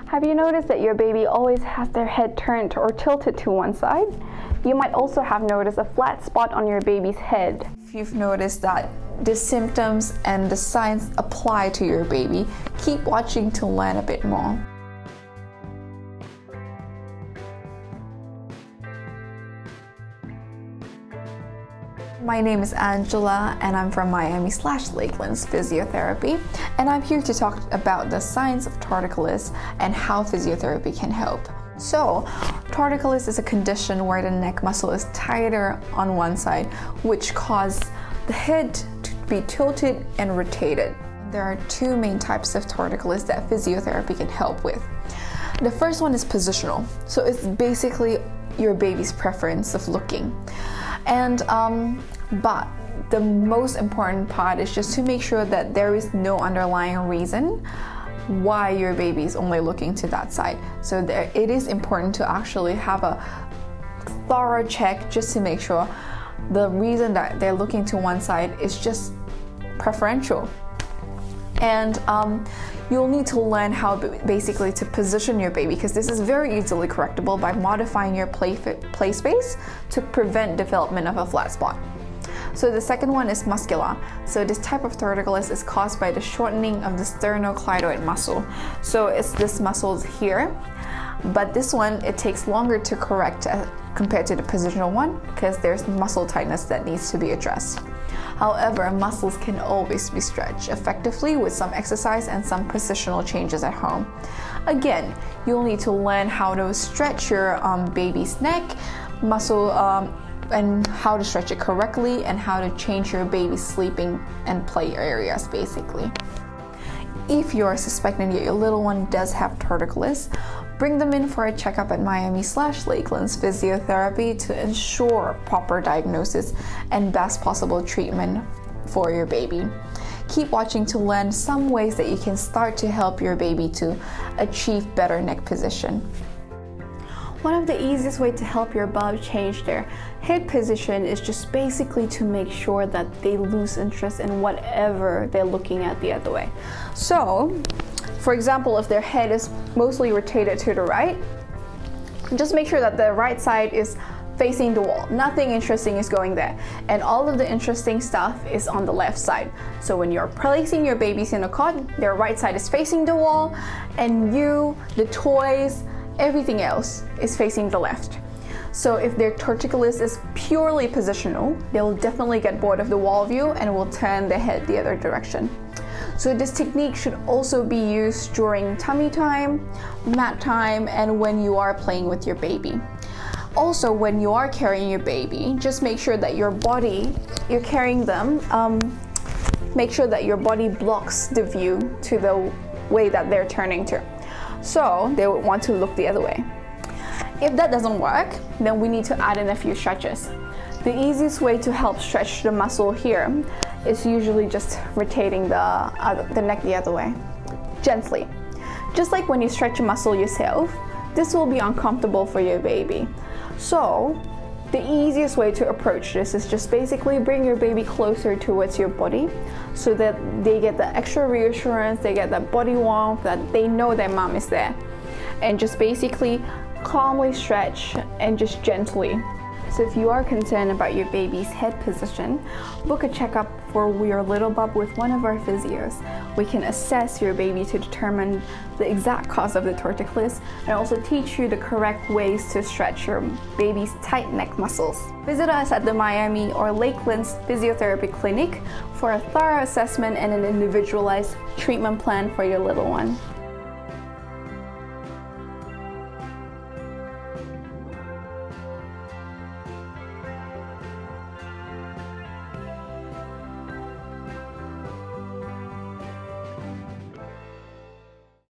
Have you noticed that your baby always has their head turned or tilted to one side? You might also have noticed a flat spot on your baby's head. If you've noticed that the symptoms and the signs apply to your baby, keep watching to learn a bit more. My name is Angela and I'm from Miami/Lakeland's Physiotherapy, and I'm here to talk about the signs of torticollis and how physiotherapy can help. So, torticollis is a condition where the neck muscle is tighter on one side, which causes the head to be tilted and rotated. There are two main types of torticollis that physiotherapy can help with. The first one is positional, so it's basically your baby's preference of looking. But the most important part is just to make sure that there is no underlying reason why your baby is only looking to that side. So it is important to actually have a thorough check just to make sure the reason that they're looking to one side is just preferential. And you'll need to learn how basically to position your baby, because this is very easily correctable by modifying your play space to prevent development of a flat spot. So the second one is muscular. So this type of torticollis is caused by the shortening of the sternocleidoid muscle. So it's this muscle here, but this one, it takes longer to correct compared to the positional one because there's muscle tightness that needs to be addressed. However, muscles can always be stretched effectively with some exercise and some positional changes at home. Again, you'll need to learn how to stretch your baby's neck muscle and how to stretch it correctly and how to change your baby's sleeping and play areas basically. If you're suspecting that your little one does have torticollis, bring them in for a checkup at Miami/Lakeland's Physiotherapy to ensure proper diagnosis and best possible treatment for your baby. Keep watching to learn some ways that you can start to help your baby to achieve better neck position. One of the easiest ways to help your bub change their head position is just basically to make sure that they lose interest in whatever they're looking at the other way. So, for example, if their head is mostly rotated to the right, just make sure that the right side is facing the wall. Nothing interesting is going there. And all of the interesting stuff is on the left side. So when you're placing your babies in a cot, their right side is facing the wall, and you, the toys, everything else is facing the left. So if their torticollis is purely positional, they will definitely get bored of the wall view and will turn their head the other direction. So this technique should also be used during tummy time, mat time, and when you are playing with your baby. Also, when you are carrying your baby, just make sure that you're carrying them, make sure that your body blocks the view to the way that they're turning to. So they would want to look the other way. If that doesn't work, then we need to add in a few stretches. The easiest way to help stretch the muscle here is usually just rotating the neck the other way, gently. Just like when you stretch a muscle yourself, this will be uncomfortable for your baby. So the easiest way to approach this is just basically bring your baby closer towards your body so that they get the extra reassurance, they get that body warmth, that they know their mom is there. And just basically calmly stretch and just gently. So if you are concerned about your baby's head position, book a checkup for your little bub with one of our physios. We can assess your baby to determine the exact cause of the torticollis and also teach you the correct ways to stretch your baby's tight neck muscles. Visit us at the Miami or Lakeland's Physiotherapy Clinic for a thorough assessment and an individualized treatment plan for your little one.